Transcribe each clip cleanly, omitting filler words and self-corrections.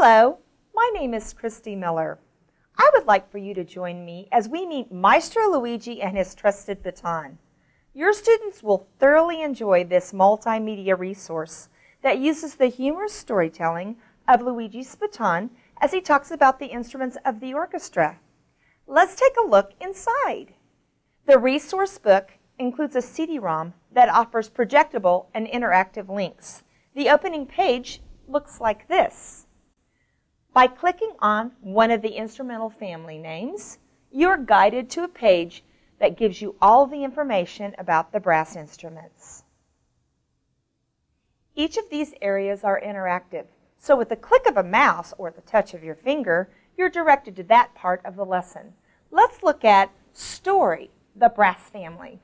Hello, my name is Christy Miller. I would like for you to join me as we meet Maestro Luigi and his trusted baton. Your students will thoroughly enjoy this multimedia resource that uses the humorous storytelling of Luigi's baton as he talks about the instruments of the orchestra. Let's take a look inside. The resource book includes a CD-ROM that offers projectable and interactive links. The opening page looks like this. By clicking on one of the instrumental family names, you are guided to a page that gives you all the information about the brass instruments. Each of these areas are interactive, so with the click of a mouse or the touch of your finger, you're directed to that part of the lesson. Let's look at Story, the brass family.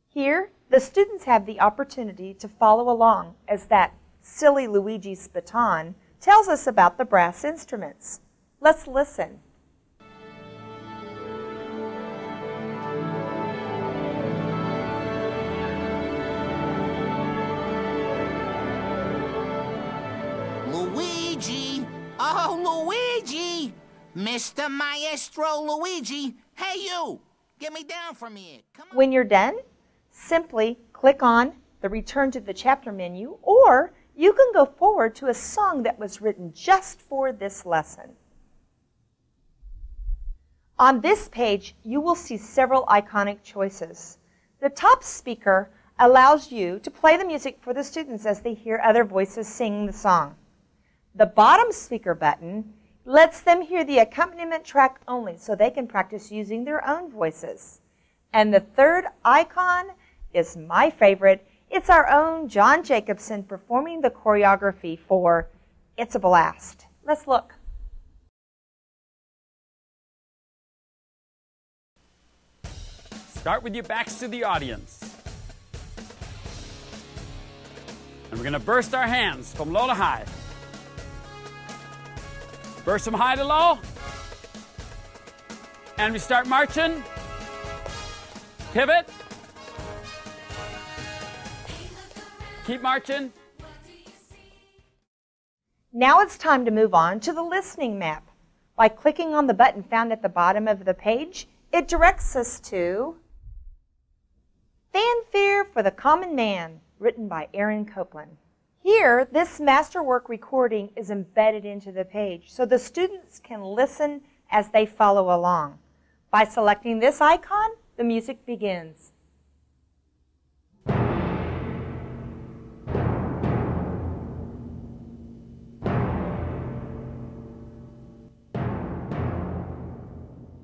Here, the students have the opportunity to follow along as that silly Luigi's baton tells us about the brass instruments. Let's listen. Luigi! Oh, Luigi! Mr. Maestro Luigi! Hey, you! Get me down from here. Come on. When you're done, simply click on the Return to the Chapter menu, or you can go forward to a song that was written just for this lesson. On this page, you will see several iconic choices. The top speaker allows you to play the music for the students as they hear other voices sing the song. The bottom speaker button lets them hear the accompaniment track only so they can practice using their own voices. And the third icon is my favorite. It's our own John Jacobson performing the choreography for It's a Blast. Let's look. Start with your backs to the audience. And we're going to burst our hands from low to high. Burst from high to low. And we start marching. Pivot. Keep marching. Now it's time to move on to the listening map. By clicking on the button found at the bottom of the page, it directs us to Fanfare for the Common Man, written by Aaron Copeland. Here, this masterwork recording is embedded into the page so the students can listen as they follow along. By selecting this icon, the music begins.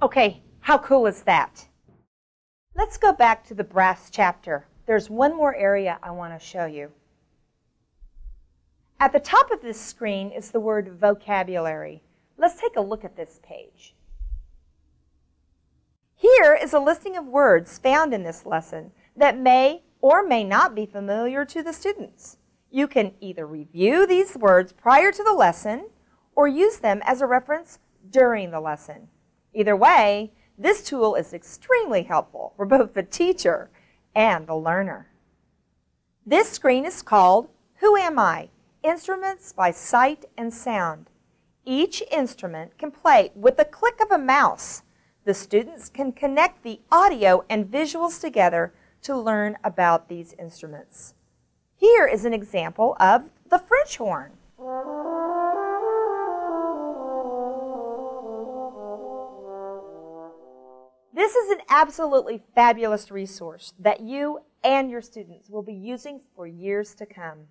Okay, how cool is that? Let's go back to the brass chapter. There's one more area I want to show you. At the top of this screen is the word vocabulary. Let's take a look at this page. Here is a listing of words found in this lesson that may or may not be familiar to the students. You can either review these words prior to the lesson or use them as a reference during the lesson. Either way, this tool is extremely helpful for both the teacher and the learner. This screen is called Who Am I? Instruments by Sight and Sound. Each instrument can play with the click of a mouse. The students can connect the audio and visuals together to learn about these instruments. Here is an example of the French horn. This is an absolutely fabulous resource that you and your students will be using for years to come.